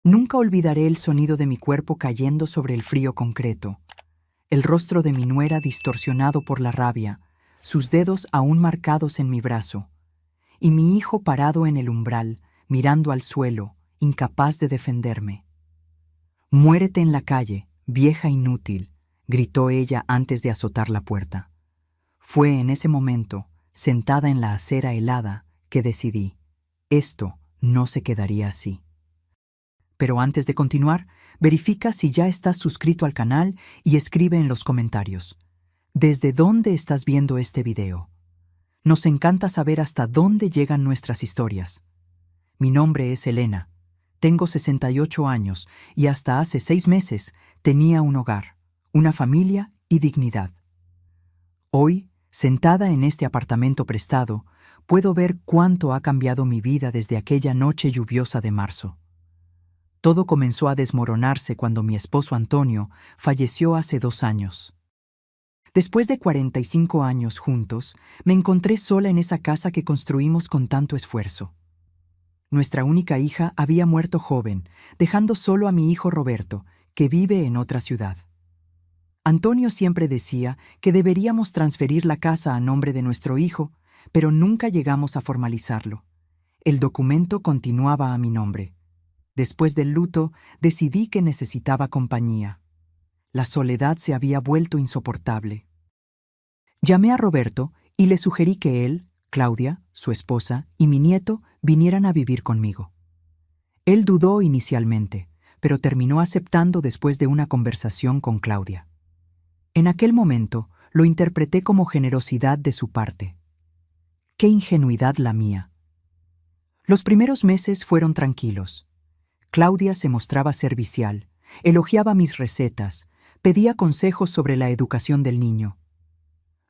Nunca olvidaré el sonido de mi cuerpo cayendo sobre el frío concreto, el rostro de mi nuera distorsionado por la rabia, sus dedos aún marcados en mi brazo, y mi hijo parado en el umbral, mirando al suelo, incapaz de defenderme. «Muérete en la calle, vieja inútil», gritó ella antes de azotar la puerta. Fue en ese momento, sentada en la acera helada, que decidí, esto no se quedaría así. Pero antes de continuar, verifica si ya estás suscrito al canal y escribe en los comentarios, ¿desde dónde estás viendo este video? Nos encanta saber hasta dónde llegan nuestras historias. Mi nombre es Elena, tengo 68 años y hasta hace 6 meses tenía un hogar, una familia y dignidad. Hoy, sentada en este apartamento prestado, puedo ver cuánto ha cambiado mi vida desde aquella noche lluviosa de marzo. Todo comenzó a desmoronarse cuando mi esposo Antonio falleció hace 2 años. Después de 45 años juntos, me encontré sola en esa casa que construimos con tanto esfuerzo. Nuestra única hija había muerto joven, dejando solo a mi hijo Roberto, que vive en otra ciudad. Antonio siempre decía que deberíamos transferir la casa a nombre de nuestro hijo, pero nunca llegamos a formalizarlo. El documento continuaba a mi nombre. Después del luto, decidí que necesitaba compañía. La soledad se había vuelto insoportable. Llamé a Roberto y le sugerí que él, Claudia, su esposa, y mi nieto vinieran a vivir conmigo. Él dudó inicialmente, pero terminó aceptando después de una conversación con Claudia. En aquel momento, lo interpreté como generosidad de su parte. ¡Qué ingenuidad la mía! Los primeros meses fueron tranquilos. Claudia se mostraba servicial, elogiaba mis recetas, pedía consejos sobre la educación del niño.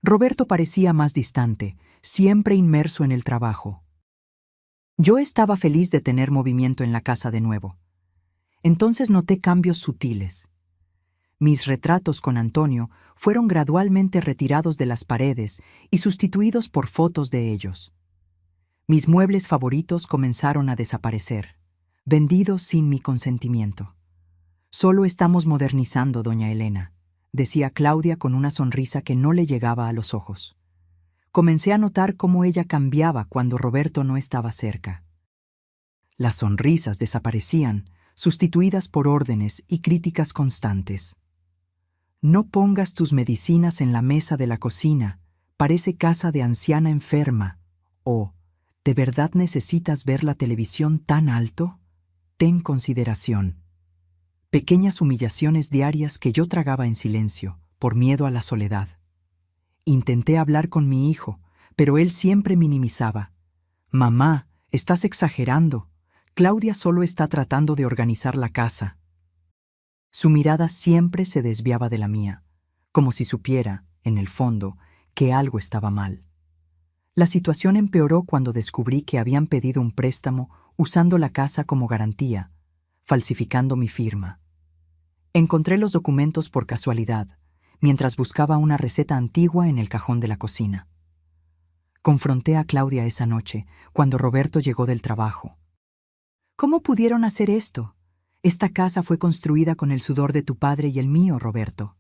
Roberto parecía más distante, siempre inmerso en el trabajo. Yo estaba feliz de tener movimiento en la casa de nuevo. Entonces noté cambios sutiles. Mis retratos con Antonio fueron gradualmente retirados de las paredes y sustituidos por fotos de ellos. Mis muebles favoritos comenzaron a desaparecer, vendidos sin mi consentimiento. «Solo estamos modernizando, doña Elena», decía Claudia con una sonrisa que no le llegaba a los ojos. Comencé a notar cómo ella cambiaba cuando Roberto no estaba cerca. Las sonrisas desaparecían, sustituidas por órdenes y críticas constantes. «No pongas tus medicinas en la mesa de la cocina, parece casa de anciana enferma», o «¿de verdad necesitas ver la televisión tan alto? Ten consideración». Pequeñas humillaciones diarias que yo tragaba en silencio, por miedo a la soledad. Intenté hablar con mi hijo, pero él siempre minimizaba. «Mamá, estás exagerando. Claudia solo está tratando de organizar la casa». Su mirada siempre se desviaba de la mía, como si supiera, en el fondo, que algo estaba mal. La situación empeoró cuando descubrí que habían pedido un préstamo usando la casa como garantía, falsificando mi firma. Encontré los documentos por casualidad, mientras buscaba una receta antigua en el cajón de la cocina. Confronté a Claudia esa noche, cuando Roberto llegó del trabajo. «¿Cómo pudieron hacer esto? Esta casa fue construida con el sudor de tu padre y el mío, Roberto».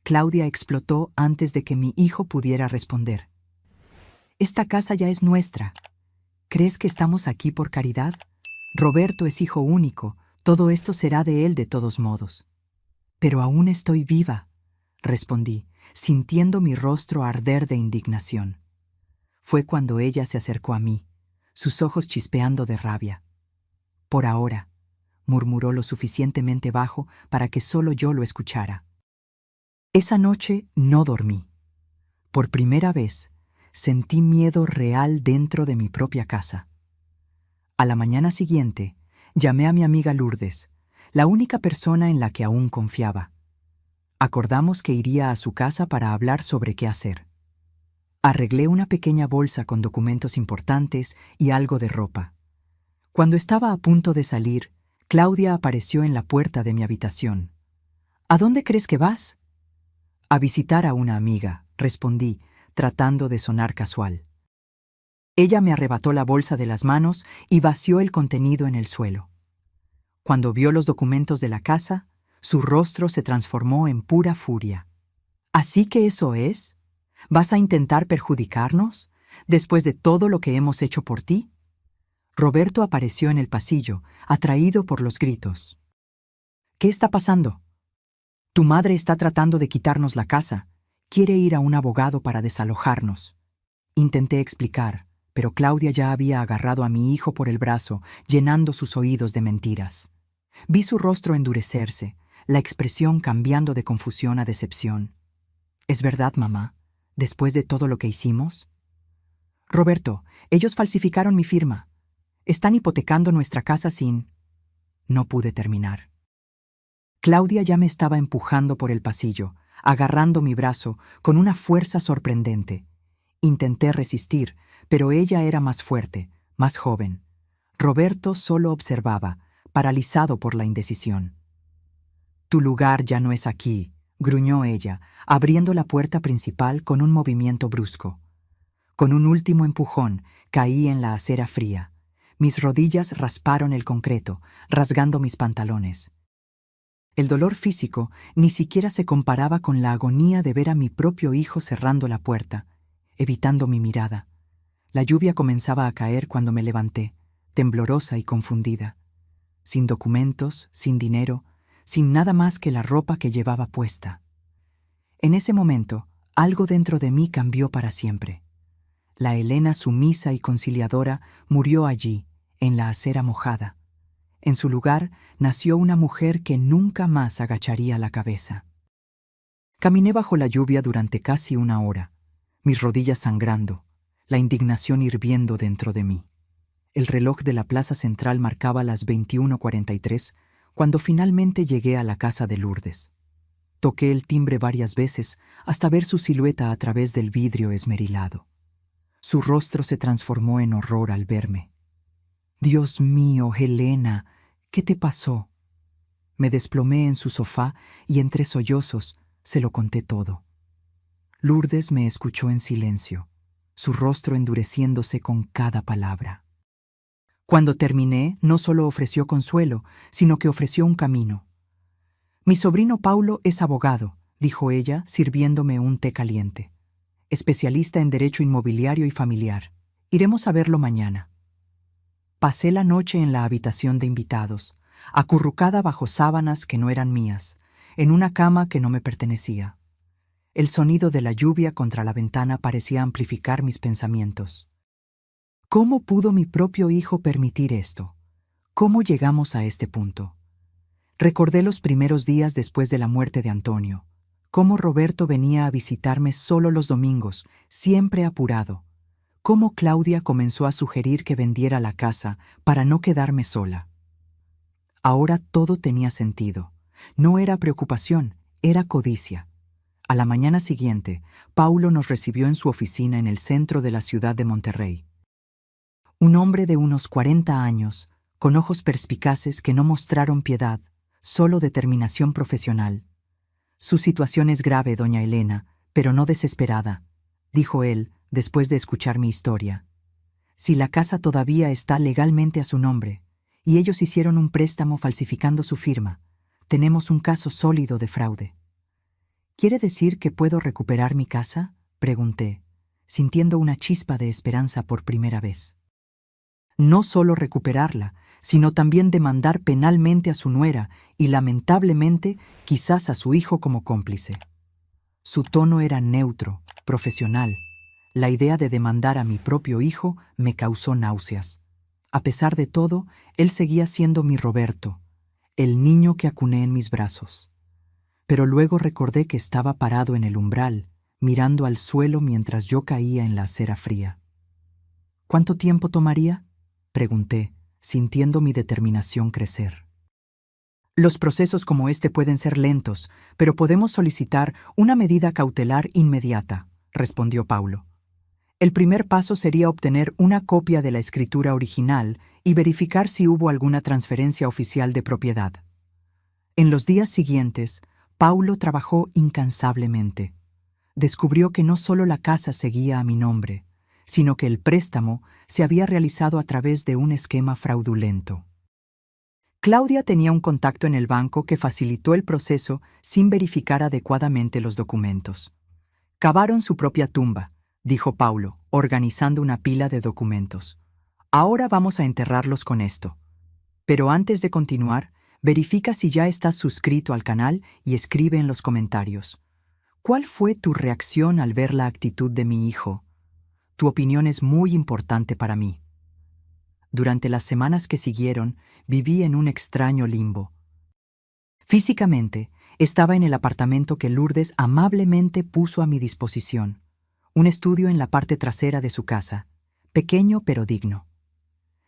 Claudia explotó antes de que mi hijo pudiera responder. «Esta casa ya es nuestra. ¿Crees que estamos aquí por caridad? Roberto es hijo único, todo esto será de él de todos modos». «Pero aún estoy viva», respondí, sintiendo mi rostro arder de indignación. Fue cuando ella se acercó a mí, sus ojos chispeando de rabia. «Por ahora», murmuró lo suficientemente bajo para que solo yo lo escuchara. Esa noche no dormí. Por primera vez, sentí miedo real dentro de mi propia casa. A la mañana siguiente, llamé a mi amiga Lourdes, la única persona en la que aún confiaba. Acordamos que iría a su casa para hablar sobre qué hacer. Arreglé una pequeña bolsa con documentos importantes y algo de ropa. Cuando estaba a punto de salir, Claudia apareció en la puerta de mi habitación. «¿A dónde crees que vas?» «A visitar a una amiga», respondí, tratando de sonar casual. Ella me arrebató la bolsa de las manos y vació el contenido en el suelo. Cuando vio los documentos de la casa, su rostro se transformó en pura furia. ¿Así que eso es? ¿Vas a intentar perjudicarnos, después de todo lo que hemos hecho por ti? Roberto apareció en el pasillo, atraído por los gritos. ¿Qué está pasando? Tu madre está tratando de quitarnos la casa. Quiere ir a un abogado para desalojarnos. Intenté explicar, pero Claudia ya había agarrado a mi hijo por el brazo, llenando sus oídos de mentiras. Vi su rostro endurecerse, la expresión cambiando de confusión a decepción. ¿Es verdad, mamá? ¿Después de todo lo que hicimos? Roberto, ellos falsificaron mi firma. Están hipotecando nuestra casa sin... No pude terminar. Claudia ya me estaba empujando por el pasillo, agarrando mi brazo con una fuerza sorprendente. Intenté resistir, pero ella era más fuerte, más joven. Roberto solo observaba, paralizado por la indecisión. Tu lugar ya no es aquí, gruñó ella, abriendo la puerta principal con un movimiento brusco. Con un último empujón, caí en la acera fría. Mis rodillas rasparon el concreto, rasgando mis pantalones. El dolor físico ni siquiera se comparaba con la agonía de ver a mi propio hijo cerrando la puerta, evitando mi mirada. La lluvia comenzaba a caer cuando me levanté, temblorosa y confundida. Sin documentos, sin dinero, sin nada más que la ropa que llevaba puesta. En ese momento, algo dentro de mí cambió para siempre. La Elena sumisa y conciliadora murió allí, en la acera mojada. En su lugar nació una mujer que nunca más agacharía la cabeza. Caminé bajo la lluvia durante casi una hora, mis rodillas sangrando, la indignación hirviendo dentro de mí. El reloj de la plaza central marcaba las 21:43 cuando finalmente llegué a la casa de Lourdes. Toqué el timbre varias veces hasta ver su silueta a través del vidrio esmerilado. Su rostro se transformó en horror al verme. Dios mío, Helena, ¿qué te pasó? Me desplomé en su sofá y entre sollozos se lo conté todo. Lourdes me escuchó en silencio, su rostro endureciéndose con cada palabra. Cuando terminé, no solo ofreció consuelo, sino que ofreció un camino. Mi sobrino Paulo es abogado, dijo ella, sirviéndome un té caliente. Especialista en derecho inmobiliario y familiar. Iremos a verlo mañana. Pasé la noche en la habitación de invitados, acurrucada bajo sábanas que no eran mías, en una cama que no me pertenecía. El sonido de la lluvia contra la ventana parecía amplificar mis pensamientos. ¿Cómo pudo mi propio hijo permitir esto? ¿Cómo llegamos a este punto? Recordé los primeros días después de la muerte de Antonio, cómo Roberto venía a visitarme solo los domingos, siempre apurado. Cómo Claudia comenzó a sugerir que vendiera la casa para no quedarme sola. Ahora todo tenía sentido. No era preocupación, era codicia. A la mañana siguiente, Paulo nos recibió en su oficina en el centro de la ciudad de Monterrey. Un hombre de unos 40 años, con ojos perspicaces que no mostraron piedad, solo determinación profesional. Su situación es grave, doña Elena, pero no desesperada, dijo él, después de escuchar mi historia. Si la casa todavía está legalmente a su nombre, y ellos hicieron un préstamo falsificando su firma, tenemos un caso sólido de fraude. ¿Quiere decir que puedo recuperar mi casa?, pregunté, sintiendo una chispa de esperanza por primera vez. No solo recuperarla, sino también demandar penalmente a su nuera y, lamentablemente, quizás a su hijo como cómplice. Su tono era neutro, profesional. La idea de demandar a mi propio hijo me causó náuseas. A pesar de todo, él seguía siendo mi Roberto, el niño que acuné en mis brazos. Pero luego recordé que estaba parado en el umbral, mirando al suelo mientras yo caía en la acera fría. ¿Cuánto tiempo tomaría?, pregunté, sintiendo mi determinación crecer. Los procesos como este pueden ser lentos, pero podemos solicitar una medida cautelar inmediata, respondió Paulo. El primer paso sería obtener una copia de la escritura original y verificar si hubo alguna transferencia oficial de propiedad. En los días siguientes, Paulo trabajó incansablemente. Descubrió que no solo la casa seguía a mi nombre, sino que el préstamo se había realizado a través de un esquema fraudulento. Claudia tenía un contacto en el banco que facilitó el proceso sin verificar adecuadamente los documentos. Cavaron su propia tumba, dijo Paulo, organizando una pila de documentos. Ahora vamos a enterrarlos con esto. Pero antes de continuar, verifica si ya estás suscrito al canal y escribe en los comentarios. ¿Cuál fue tu reacción al ver la actitud de mi hijo? Tu opinión es muy importante para mí. Durante las semanas que siguieron, viví en un extraño limbo. Físicamente, estaba en el apartamento que Lourdes amablemente puso a mi disposición, un estudio en la parte trasera de su casa, pequeño pero digno.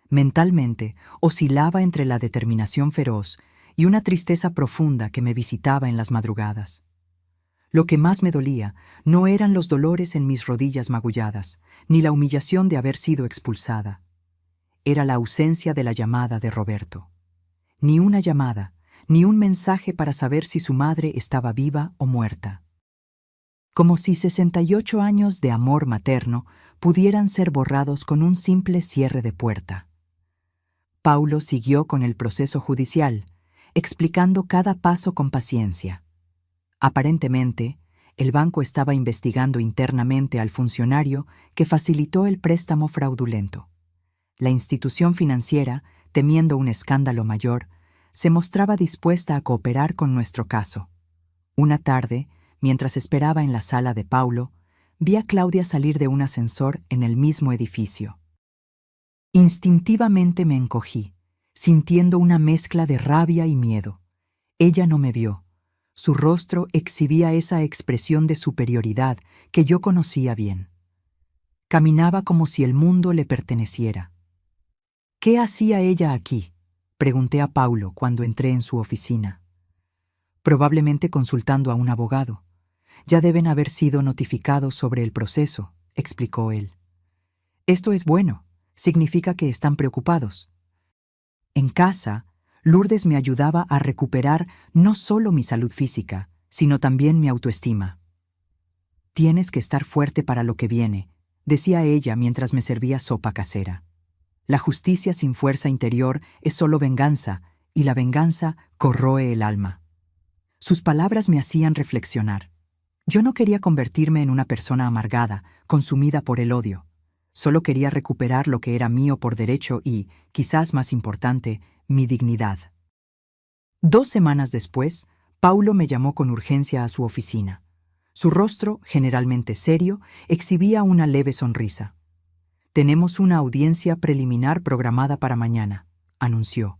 Mentalmente, oscilaba entre la determinación feroz y una tristeza profunda que me visitaba en las madrugadas. Lo que más me dolía no eran los dolores en mis rodillas magulladas, ni la humillación de haber sido expulsada. Era la ausencia de la llamada de Roberto. Ni una llamada, ni un mensaje para saber si su madre estaba viva o muerta. Como si 68 años de amor materno pudieran ser borrados con un simple cierre de puerta. Paulo siguió con el proceso judicial, explicando cada paso con paciencia. Aparentemente, el banco estaba investigando internamente al funcionario que facilitó el préstamo fraudulento. La institución financiera, temiendo un escándalo mayor, se mostraba dispuesta a cooperar con nuestro caso. Una tarde, mientras esperaba en la sala de Paulo, vi a Claudia salir de un ascensor en el mismo edificio. Instintivamente me encogí, sintiendo una mezcla de rabia y miedo. Ella no me vio. Su rostro exhibía esa expresión de superioridad que yo conocía bien. Caminaba como si el mundo le perteneciera. ¿Qué hacía ella aquí?, pregunté a Paulo cuando entré en su oficina. Probablemente consultando a un abogado. Ya deben haber sido notificados sobre el proceso, explicó él. Esto es bueno, significa que están preocupados. En casa, Lourdes me ayudaba a recuperar no solo mi salud física, sino también mi autoestima. Tienes que estar fuerte para lo que viene, decía ella mientras me servía sopa casera. La justicia sin fuerza interior es solo venganza, y la venganza corroe el alma. Sus palabras me hacían reflexionar. Yo no quería convertirme en una persona amargada, consumida por el odio. Solo quería recuperar lo que era mío por derecho y, quizás más importante, mi dignidad. 2 semanas después, Paulo me llamó con urgencia a su oficina. Su rostro, generalmente serio, exhibía una leve sonrisa. «Tenemos una audiencia preliminar programada para mañana», anunció.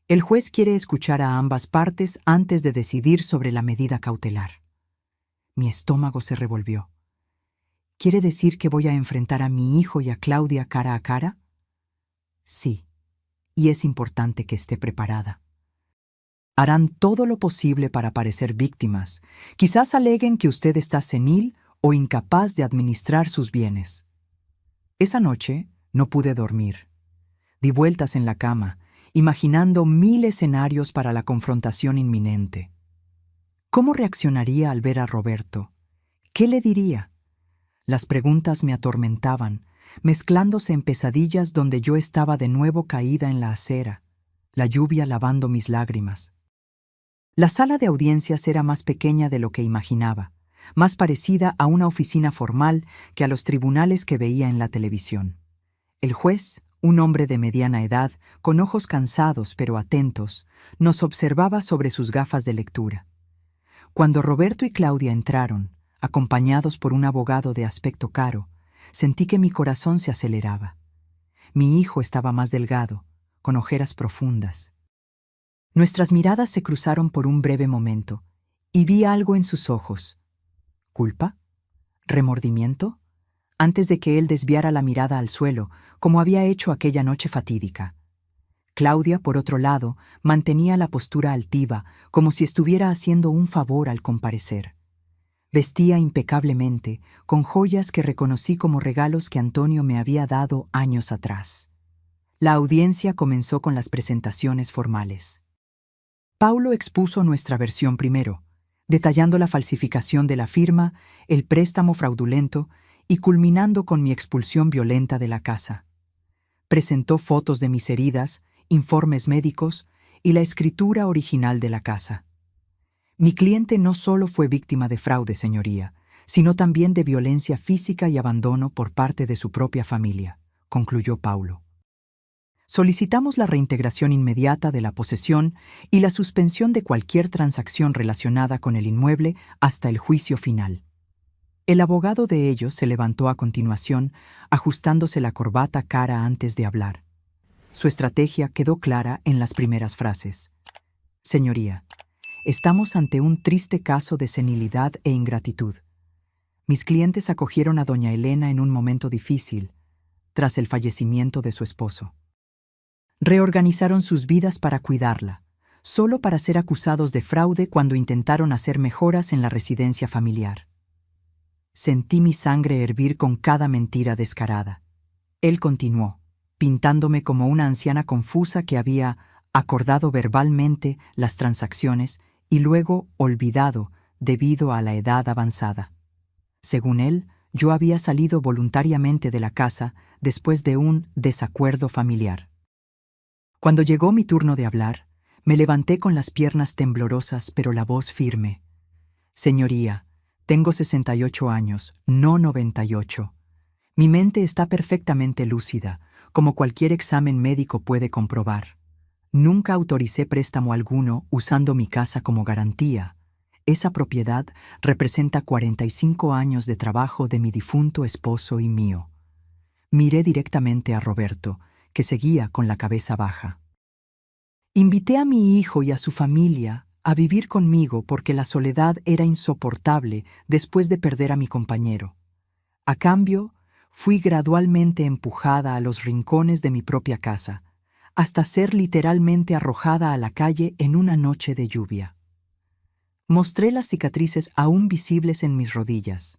«El juez quiere escuchar a ambas partes antes de decidir sobre la medida cautelar». Mi estómago se revolvió. ¿Quiere decir que voy a enfrentar a mi hijo y a Claudia cara a cara? Sí, y es importante que esté preparada. Harán todo lo posible para parecer víctimas. Quizás aleguen que usted está senil o incapaz de administrar sus bienes. Esa noche no pude dormir. Di vueltas en la cama, imaginando 1000 escenarios para la confrontación inminente. ¿Cómo reaccionaría al ver a Roberto? ¿Qué le diría? Las preguntas me atormentaban, mezclándose en pesadillas donde yo estaba de nuevo caída en la acera, la lluvia lavando mis lágrimas. La sala de audiencias era más pequeña de lo que imaginaba, más parecida a una oficina formal que a los tribunales que veía en la televisión. El juez, un hombre de mediana edad, con ojos cansados pero atentos, nos observaba sobre sus gafas de lectura. Cuando Roberto y Claudia entraron, acompañados por un abogado de aspecto caro, sentí que mi corazón se aceleraba. Mi hijo estaba más delgado, con ojeras profundas. Nuestras miradas se cruzaron por un breve momento, y vi algo en sus ojos. ¿Culpa? ¿Remordimiento? Antes de que él desviara la mirada al suelo, como había hecho aquella noche fatídica. Claudia, por otro lado, mantenía la postura altiva, como si estuviera haciendo un favor al comparecer. Vestía impecablemente, con joyas que reconocí como regalos que Antonio me había dado años atrás. La audiencia comenzó con las presentaciones formales. Paulo expuso nuestra versión primero, detallando la falsificación de la firma, el préstamo fraudulento y culminando con mi expulsión violenta de la casa. Presentó fotos de mis heridas, informes médicos y la escritura original de la casa. Mi cliente no solo fue víctima de fraude, señoría, sino también de violencia física y abandono por parte de su propia familia, concluyó Paulo. Solicitamos la reintegración inmediata de la posesión y la suspensión de cualquier transacción relacionada con el inmueble hasta el juicio final. El abogado de ellos se levantó a continuación, ajustándose la corbata cara antes de hablar. Su estrategia quedó clara en las primeras frases. Señoría, estamos ante un triste caso de senilidad e ingratitud. Mis clientes acogieron a doña Elena en un momento difícil, tras el fallecimiento de su esposo. Reorganizaron sus vidas para cuidarla, solo para ser acusados de fraude cuando intentaron hacer mejoras en la residencia familiar. Sentí mi sangre hervir con cada mentira descarada. Él continuó, pintándome como una anciana confusa que había acordado verbalmente las transacciones y luego olvidado debido a la edad avanzada. Según él, yo había salido voluntariamente de la casa después de un desacuerdo familiar. Cuando llegó mi turno de hablar, me levanté con las piernas temblorosas pero la voz firme. Señoría, tengo 68 años, no 98. Mi mente está perfectamente lúcida, como cualquier examen médico puede comprobar. Nunca autoricé préstamo alguno usando mi casa como garantía. Esa propiedad representa 45 años de trabajo de mi difunto esposo y mío. Miré directamente a Roberto, que seguía con la cabeza baja. Invité a mi hijo y a su familia a vivir conmigo porque la soledad era insoportable después de perder a mi compañero. A cambio, fui gradualmente empujada a los rincones de mi propia casa, hasta ser literalmente arrojada a la calle en una noche de lluvia. Mostré las cicatrices aún visibles en mis rodillas.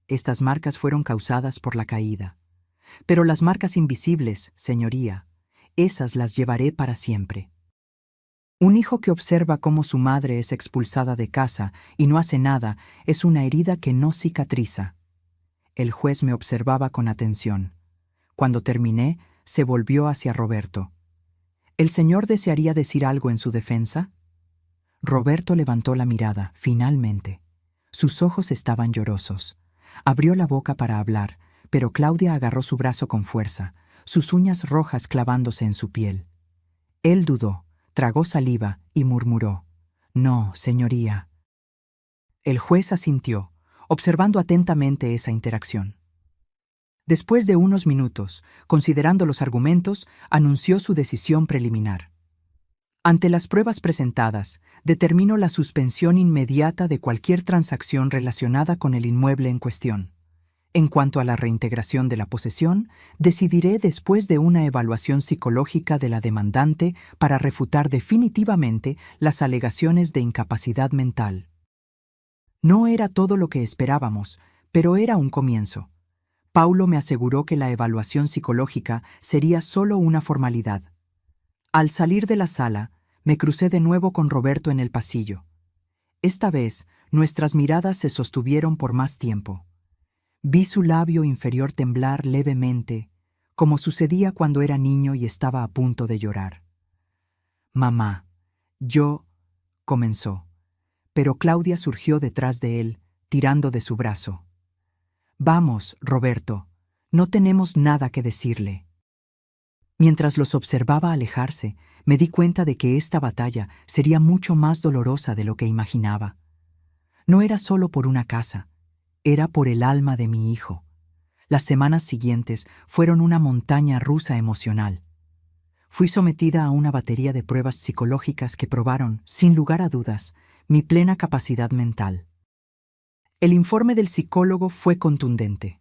Estas marcas fueron causadas por la caída. Pero las marcas invisibles, señoría, esas las llevaré para siempre. Un hijo que observa cómo su madre es expulsada de casa y no hace nada es una herida que no cicatriza. El juez me observaba con atención. Cuando terminé, se volvió hacia Roberto. ¿El señor desearía decir algo en su defensa? Roberto levantó la mirada, finalmente. Sus ojos estaban llorosos. Abrió la boca para hablar, pero Claudia agarró su brazo con fuerza, sus uñas rojas clavándose en su piel. Él dudó, tragó saliva y murmuró: «No, señoría». El juez asintió, observando atentamente esa interacción. Después de unos minutos, considerando los argumentos, anunció su decisión preliminar. Ante las pruebas presentadas, determino la suspensión inmediata de cualquier transacción relacionada con el inmueble en cuestión. En cuanto a la reintegración de la posesión, decidiré después de una evaluación psicológica de la demandante para refutar definitivamente las alegaciones de incapacidad mental. No era todo lo que esperábamos, pero era un comienzo. Paulo me aseguró que la evaluación psicológica sería solo una formalidad. Al salir de la sala, me crucé de nuevo con Roberto en el pasillo. Esta vez, nuestras miradas se sostuvieron por más tiempo. Vi su labio inferior temblar levemente, como sucedía cuando era niño y estaba a punto de llorar. «Mamá, yo…», comenzó, pero Claudia surgió detrás de él, tirando de su brazo. «Vamos, Roberto, no tenemos nada que decirle». Mientras los observaba alejarse, me di cuenta de que esta batalla sería mucho más dolorosa de lo que imaginaba. No era solo por una casa, era por el alma de mi hijo. Las semanas siguientes fueron una montaña rusa emocional. Fui sometida a una batería de pruebas psicológicas que probaron, sin lugar a dudas, mi plena capacidad mental. El informe del psicólogo fue contundente.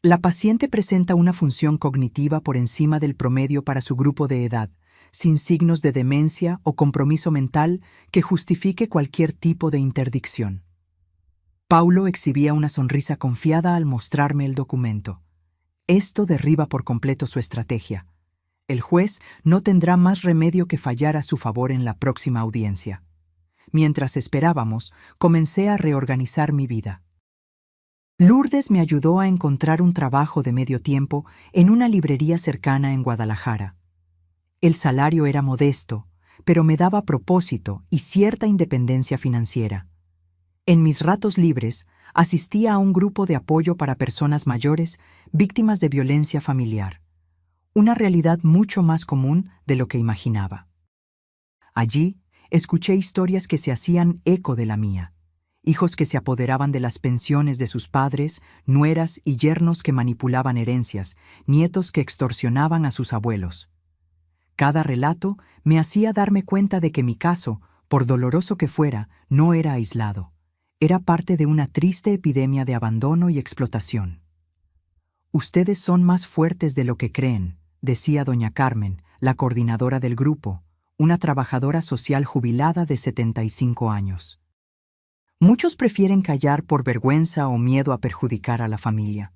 La paciente presenta una función cognitiva por encima del promedio para su grupo de edad, sin signos de demencia o compromiso mental que justifique cualquier tipo de interdicción. Paulo exhibía una sonrisa confiada al mostrarme el documento. Esto derriba por completo su estrategia. El juez no tendrá más remedio que fallar a su favor en la próxima audiencia. Mientras esperábamos, comencé a reorganizar mi vida. Lourdes me ayudó a encontrar un trabajo de medio tiempo en una librería cercana en Guadalajara. El salario era modesto, pero me daba propósito y cierta independencia financiera. En mis ratos libres, asistía a un grupo de apoyo para personas mayores víctimas de violencia familiar, una realidad mucho más común de lo que imaginaba. Allí, escuché historias que se hacían eco de la mía, hijos que se apoderaban de las pensiones de sus padres, nueras y yernos que manipulaban herencias, nietos que extorsionaban a sus abuelos. Cada relato me hacía darme cuenta de que mi caso, por doloroso que fuera, no era aislado. Era parte de una triste epidemia de abandono y explotación. «Ustedes son más fuertes de lo que creen», decía doña Carmen, la coordinadora del grupo, una trabajadora social jubilada de 75 años. «Muchos prefieren callar por vergüenza o miedo a perjudicar a la familia.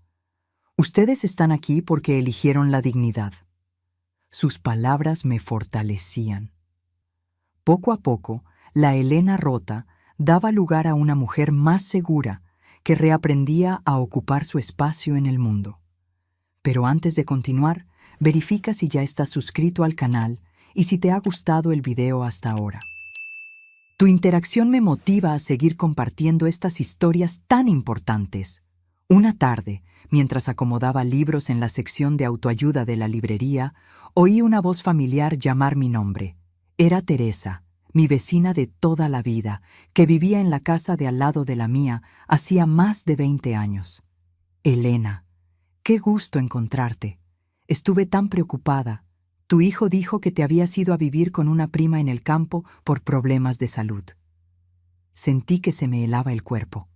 Ustedes están aquí porque eligieron la dignidad». Sus palabras me fortalecían. Poco a poco, la Elena rota daba lugar a una mujer más segura que reaprendía a ocupar su espacio en el mundo. Pero antes de continuar, verifica si ya estás suscrito al canal y si te ha gustado el video hasta ahora. Tu interacción me motiva a seguir compartiendo estas historias tan importantes. Una tarde, mientras acomodaba libros en la sección de autoayuda de la librería, oí una voz familiar llamar mi nombre. Era Teresa, mi vecina de toda la vida, que vivía en la casa de al lado de la mía hacía más de 20 años. «Elena, qué gusto encontrarte. Estuve tan preocupada. Tu hijo dijo que te habías ido a vivir con una prima en el campo por problemas de salud». Sentí que se me helaba el cuerpo.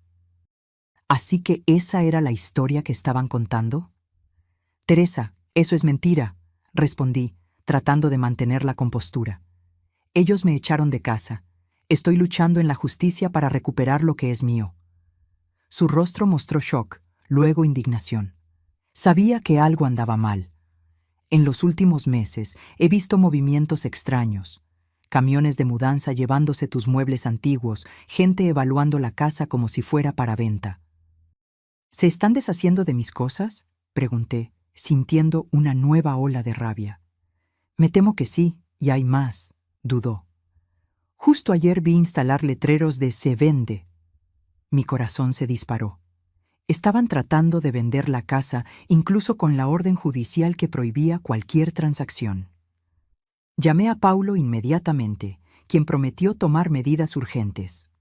¿Así que esa era la historia que estaban contando? «Teresa, eso es mentira», respondí, tratando de mantener la compostura. «Ellos me echaron de casa. Estoy luchando en la justicia para recuperar lo que es mío». Su rostro mostró shock, luego indignación. Sabía que algo andaba mal. En los últimos meses he visto movimientos extraños. Camiones de mudanza llevándose tus muebles antiguos, gente evaluando la casa como si fuera para venta. ¿Se están deshaciendo de mis cosas?, pregunté, sintiendo una nueva ola de rabia. «Me temo que sí, y hay más», dudó. «Justo ayer vi instalar letreros de «Se vende». Mi corazón se disparó. Estaban tratando de vender la casa, incluso con la orden judicial que prohibía cualquier transacción. Llamé a Paulo inmediatamente, quien prometió tomar medidas urgentes.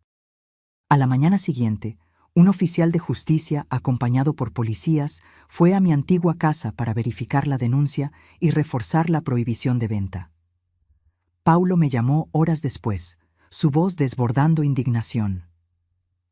A la mañana siguiente, un oficial de justicia, acompañado por policías, fue a mi antigua casa para verificar la denuncia y reforzar la prohibición de venta. Paulo me llamó horas después, su voz desbordando indignación.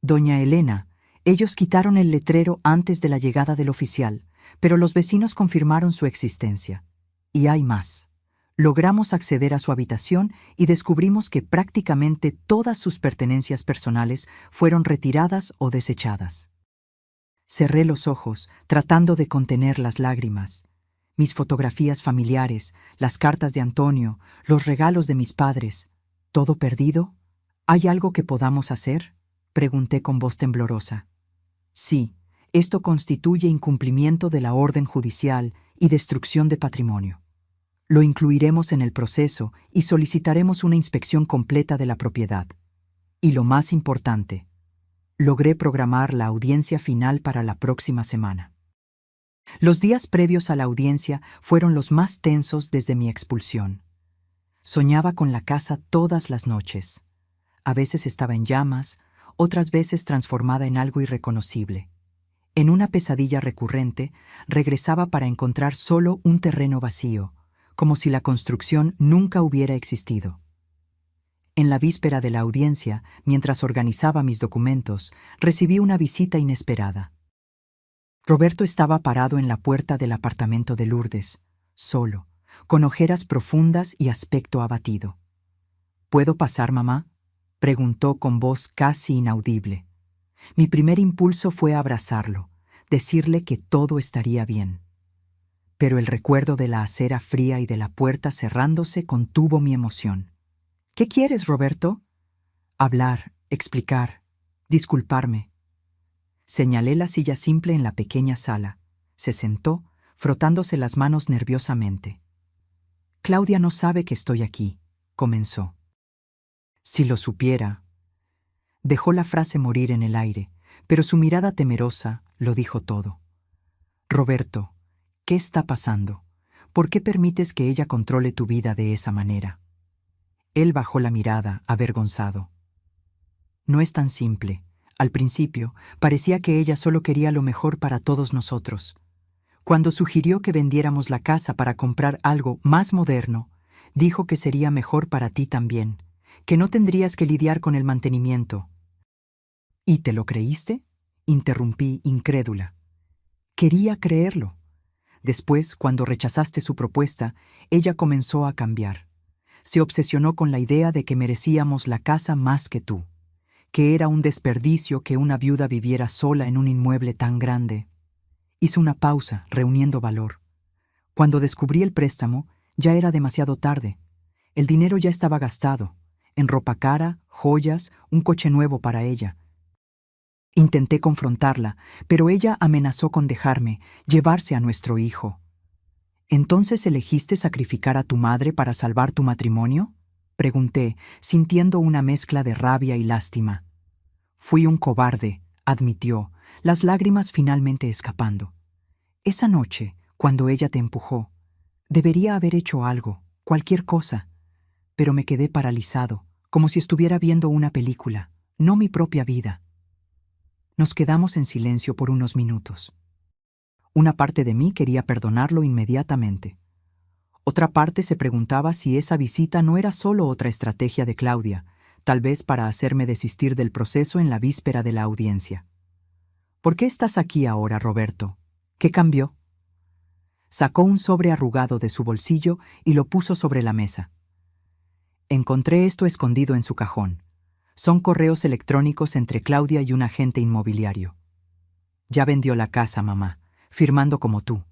«Doña Elena, ellos quitaron el letrero antes de la llegada del oficial, pero los vecinos confirmaron su existencia. Y hay más. Logramos acceder a su habitación y descubrimos que prácticamente todas sus pertenencias personales fueron retiradas o desechadas». Cerré los ojos, tratando de contener las lágrimas. Mis fotografías familiares, las cartas de Antonio, los regalos de mis padres. ¿Todo perdido? ¿Hay algo que podamos hacer?, pregunté con voz temblorosa. «Sí, esto constituye incumplimiento de la orden judicial y destrucción de patrimonio. Lo incluiremos en el proceso y solicitaremos una inspección completa de la propiedad. Y lo más importante, logré programar la audiencia final para la próxima semana». Los días previos a la audiencia fueron los más tensos desde mi expulsión. Soñaba con la casa todas las noches. A veces estaba en llamas, otras veces transformada en algo irreconocible. En una pesadilla recurrente, regresaba para encontrar solo un terreno vacío, como si la construcción nunca hubiera existido. En la víspera de la audiencia, mientras organizaba mis documentos, recibí una visita inesperada. Roberto estaba parado en la puerta del apartamento de Lourdes, solo, con ojeras profundas y aspecto abatido. «¿Puedo pasar, mamá?», preguntó con voz casi inaudible. Mi primer impulso fue abrazarlo, decirle que todo estaría bien. Pero el recuerdo de la acera fría y de la puerta cerrándose contuvo mi emoción. «¿Qué quieres, Roberto?». «Hablar, explicar, disculparme». Señalé la silla simple en la pequeña sala. Se sentó, frotándose las manos nerviosamente. «Claudia no sabe que estoy aquí», comenzó. Si lo supiera. Dejó la frase morir en el aire, pero su mirada temerosa lo dijo todo. Roberto, ¿qué está pasando? ¿Por qué permites que ella controle tu vida de esa manera? Él bajó la mirada, avergonzado. No es tan simple. Al principio, parecía que ella solo quería lo mejor para todos nosotros. Cuando sugirió que vendiéramos la casa para comprar algo más moderno, dijo que sería mejor para ti también, que no tendrías que lidiar con el mantenimiento. ¿Y te lo creíste? Interrumpí, incrédula. Quería creerlo. Después, cuando rechazaste su propuesta, ella comenzó a cambiar. Se obsesionó con la idea de que merecíamos la casa más que tú, que era un desperdicio que una viuda viviera sola en un inmueble tan grande. Hizo una pausa, reuniendo valor. Cuando descubrí el préstamo, ya era demasiado tarde. El dinero ya estaba gastado, en ropa cara, joyas, un coche nuevo para ella. Intenté confrontarla, pero ella amenazó con dejarme, llevarse a nuestro hijo. ¿Entonces elegiste sacrificar a tu madre para salvar tu matrimonio? Pregunté, sintiendo una mezcla de rabia y lástima. Fui un cobarde, admitió, las lágrimas finalmente escapando. Esa noche, cuando ella te empujó, debería haber hecho algo, cualquier cosa, pero me quedé paralizado, como si estuviera viendo una película, no mi propia vida. Nos quedamos en silencio por unos minutos. Una parte de mí quería perdonarlo inmediatamente. Otra parte se preguntaba si esa visita no era solo otra estrategia de Claudia, tal vez para hacerme desistir del proceso en la víspera de la audiencia. ¿Por qué estás aquí ahora, Roberto? ¿Qué cambió? Sacó un sobre arrugado de su bolsillo y lo puso sobre la mesa. Encontré esto escondido en su cajón. Son correos electrónicos entre Claudia y un agente inmobiliario. Ya vendió la casa, mamá, firmando como tú.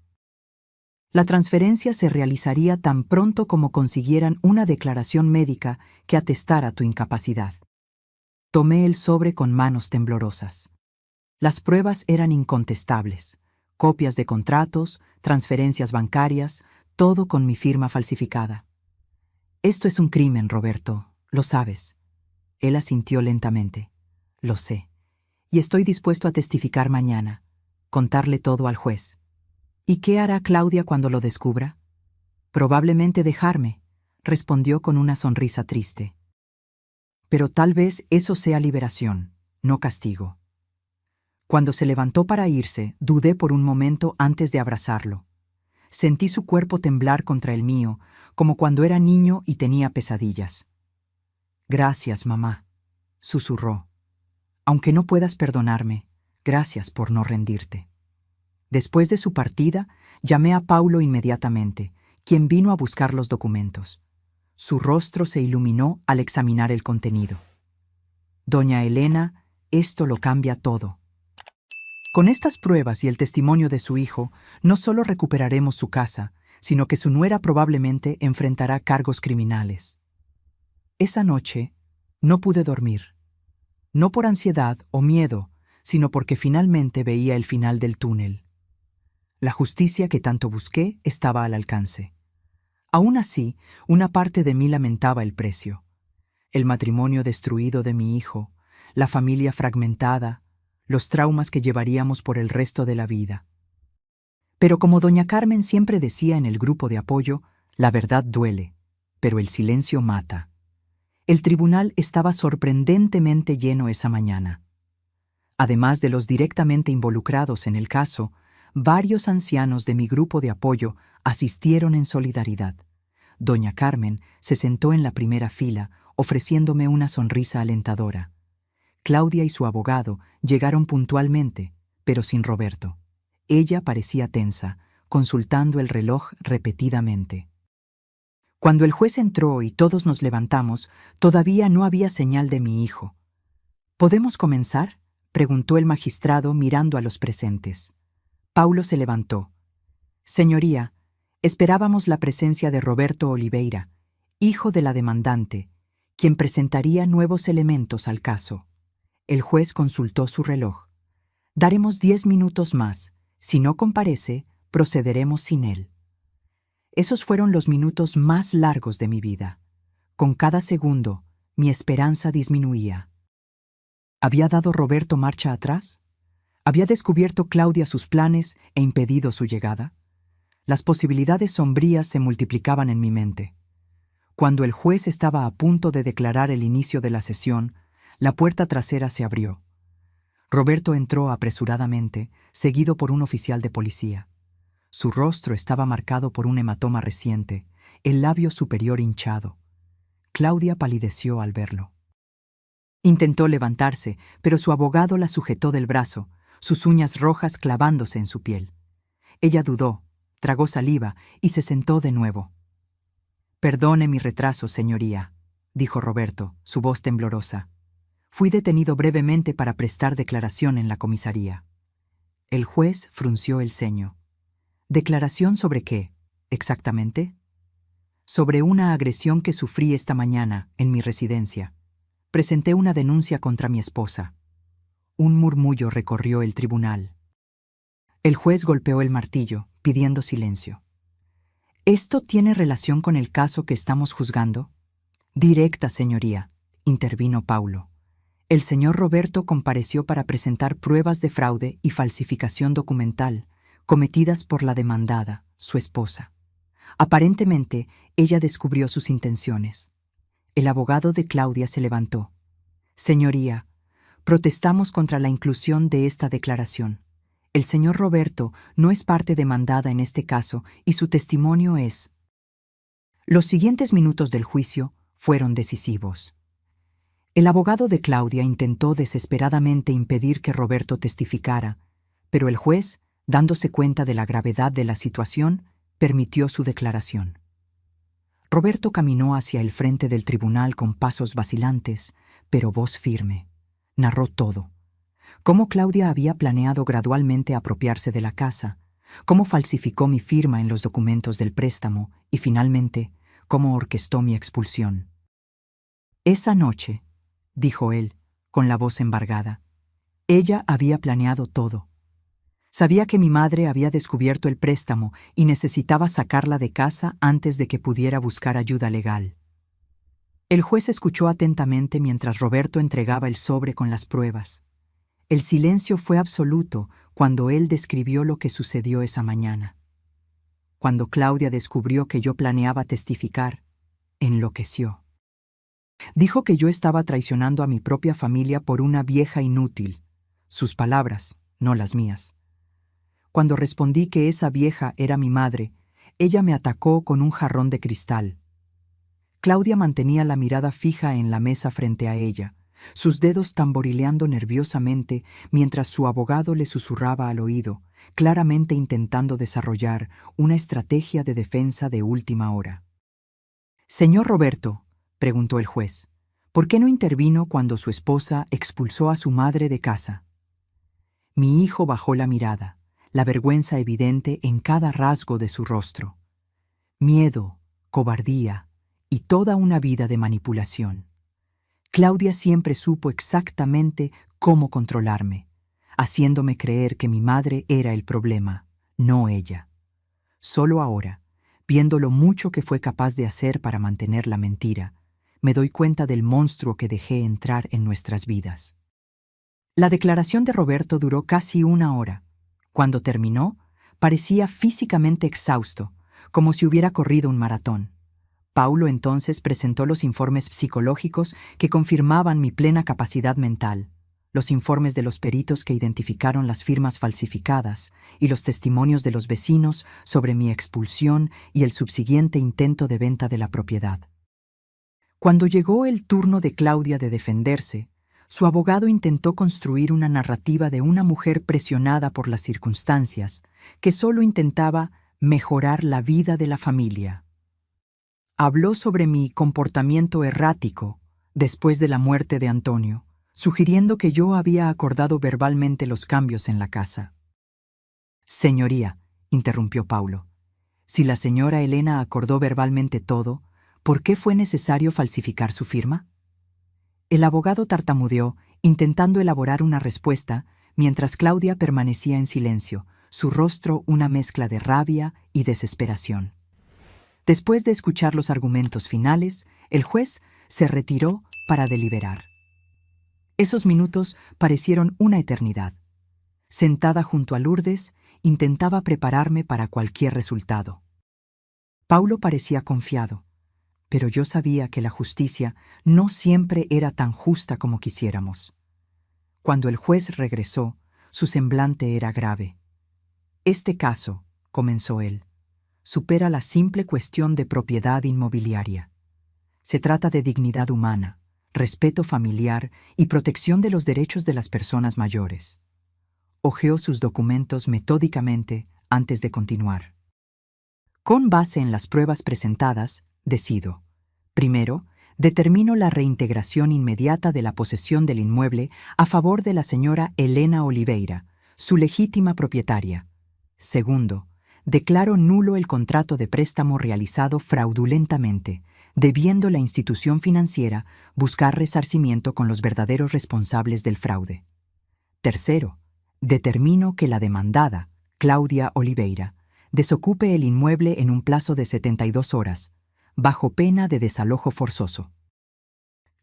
La transferencia se realizaría tan pronto como consiguieran una declaración médica que atestara tu incapacidad. Tomé el sobre con manos temblorosas. Las pruebas eran incontestables. Copias de contratos, transferencias bancarias, todo con mi firma falsificada. Esto es un crimen, Roberto, lo sabes. Él asintió lentamente. Lo sé. Y estoy dispuesto a testificar mañana, contarle todo al juez. ¿Y qué hará Claudia cuando lo descubra? Probablemente dejarme, respondió con una sonrisa triste. Pero tal vez eso sea liberación, no castigo. Cuando se levantó para irse, dudé por un momento antes de abrazarlo. Sentí su cuerpo temblar contra el mío, como cuando era niño y tenía pesadillas. Gracias, mamá, susurró. Aunque no puedas perdonarme, gracias por no rendirte. Después de su partida, llamé a Paulo inmediatamente, quien vino a buscar los documentos. Su rostro se iluminó al examinar el contenido. Doña Elena, esto lo cambia todo. Con estas pruebas y el testimonio de su hijo, no solo recuperaremos su casa, sino que su nuera probablemente enfrentará cargos criminales. Esa noche no pude dormir, no por ansiedad o miedo, sino porque finalmente veía el final del túnel. La justicia que tanto busqué estaba al alcance. Aún así, una parte de mí lamentaba el precio. El matrimonio destruido de mi hijo, la familia fragmentada, los traumas que llevaríamos por el resto de la vida. Pero como doña Carmen siempre decía en el grupo de apoyo, la verdad duele, pero el silencio mata. El tribunal estaba sorprendentemente lleno esa mañana. Además de los directamente involucrados en el caso, varios ancianos de mi grupo de apoyo asistieron en solidaridad. Doña Carmen se sentó en la primera fila, ofreciéndome una sonrisa alentadora. Claudia y su abogado llegaron puntualmente, pero sin Roberto. Ella parecía tensa, consultando el reloj repetidamente. Cuando el juez entró y todos nos levantamos, todavía no había señal de mi hijo. ¿Podemos comenzar?, preguntó el magistrado mirando a los presentes. Paulo se levantó. Señoría, esperábamos la presencia de Roberto Oliveira, hijo de la demandante, quien presentaría nuevos elementos al caso. El juez consultó su reloj. Daremos 10 minutos más. Si no comparece, procederemos sin él. Esos fueron los minutos más largos de mi vida. Con cada segundo, mi esperanza disminuía. ¿Había dado Roberto marcha atrás? ¿Había descubierto Claudia sus planes e impedido su llegada? Las posibilidades sombrías se multiplicaban en mi mente. Cuando el juez estaba a punto de declarar el inicio de la sesión, la puerta trasera se abrió. Roberto entró apresuradamente, seguido por un oficial de policía. Su rostro estaba marcado por un hematoma reciente, el labio superior hinchado. Claudia palideció al verlo. Intentó levantarse, pero su abogado la sujetó del brazo, sus uñas rojas clavándose en su piel. Ella dudó, tragó saliva y se sentó de nuevo. «Perdone mi retraso, señoría», dijo Roberto, su voz temblorosa. «Fui detenido brevemente para prestar declaración en la comisaría». El juez frunció el ceño. «¿Declaración sobre qué, exactamente?» «Sobre una agresión que sufrí esta mañana en mi residencia. Presenté una denuncia contra mi esposa». Un murmullo recorrió el tribunal. El juez golpeó el martillo, pidiendo silencio. «¿Esto tiene relación con el caso que estamos juzgando?» «Directa, señoría», intervino Paulo. «El señor Roberto compareció para presentar pruebas de fraude y falsificación documental cometidas por la demandada, su esposa. Aparentemente, ella descubrió sus intenciones». El abogado de Claudia se levantó. «Señoría, protestamos contra la inclusión de esta declaración. El señor Roberto no es parte demandada en este caso y su testimonio es». Los siguientes minutos del juicio fueron decisivos. El abogado de Claudia intentó desesperadamente impedir que Roberto testificara, pero el juez, dándose cuenta de la gravedad de la situación, permitió su declaración. Roberto caminó hacia el frente del tribunal con pasos vacilantes, pero voz firme. Narró todo. Cómo Claudia había planeado gradualmente apropiarse de la casa, cómo falsificó mi firma en los documentos del préstamo y, finalmente, cómo orquestó mi expulsión. «Esa noche», dijo él, con la voz embargada, «ella había planeado todo. Sabía que mi madre había descubierto el préstamo y necesitaba sacarla de casa antes de que pudiera buscar ayuda legal». El juez escuchó atentamente mientras Roberto entregaba el sobre con las pruebas. El silencio fue absoluto cuando él describió lo que sucedió esa mañana. Cuando Claudia descubrió que yo planeaba testificar, enloqueció. Dijo que yo estaba traicionando a mi propia familia por una vieja inútil. Sus palabras, no las mías. Cuando respondí que esa vieja era mi madre, ella me atacó con un jarrón de cristal. Claudia mantenía la mirada fija en la mesa frente a ella, sus dedos tamborileando nerviosamente mientras su abogado le susurraba al oído, claramente intentando desarrollar una estrategia de defensa de última hora. «Señor Roberto», preguntó el juez, «¿por qué no intervino cuando su esposa expulsó a su madre de casa?» Mi hijo bajó la mirada, la vergüenza evidente en cada rasgo de su rostro. Miedo, cobardía y toda una vida de manipulación. Claudia siempre supo exactamente cómo controlarme, haciéndome creer que mi madre era el problema, no ella. Solo ahora, viendo lo mucho que fue capaz de hacer para mantener la mentira, me doy cuenta del monstruo que dejé entrar en nuestras vidas. La declaración de Roberto duró casi 1 hora. Cuando terminó, parecía físicamente exhausto, como si hubiera corrido un maratón. Paulo entonces presentó los informes psicológicos que confirmaban mi plena capacidad mental, los informes de los peritos que identificaron las firmas falsificadas y los testimonios de los vecinos sobre mi expulsión y el subsiguiente intento de venta de la propiedad. Cuando llegó el turno de Claudia de defenderse, su abogado intentó construir una narrativa de una mujer presionada por las circunstancias que solo intentaba mejorar la vida de la familia. Habló sobre mi comportamiento errático después de la muerte de Antonio, sugiriendo que yo había acordado verbalmente los cambios en la casa. «Señoría», interrumpió Paulo, «si la señora Elena acordó verbalmente todo, ¿por qué fue necesario falsificar su firma?» El abogado tartamudeó, intentando elaborar una respuesta, mientras Claudia permanecía en silencio, su rostro una mezcla de rabia y desesperación. Después de escuchar los argumentos finales, El juez se retiró para deliberar. Esos minutos parecieron una eternidad. Sentada junto a Lourdes, intentaba prepararme para cualquier resultado. Paulo parecía confiado, pero yo sabía que la justicia no siempre era tan justa como quisiéramos. Cuando el juez regresó, su semblante era grave. Este caso, comenzó él, supera la simple cuestión de propiedad inmobiliaria. Se trata de dignidad humana, respeto familiar y protección de los derechos de las personas mayores. Hojeó sus documentos metódicamente antes de continuar. Con base en las pruebas presentadas, decido. Primero, determino la reintegración inmediata de la posesión del inmueble a favor de la señora Elena Oliveira, su legítima propietaria. Segundo, declaro nulo el contrato de préstamo realizado fraudulentamente, debiendo la institución financiera buscar resarcimiento con los verdaderos responsables del fraude. Tercero, determino que la demandada, Claudia Oliveira, desocupe el inmueble en un plazo de 72 horas, bajo pena de desalojo forzoso.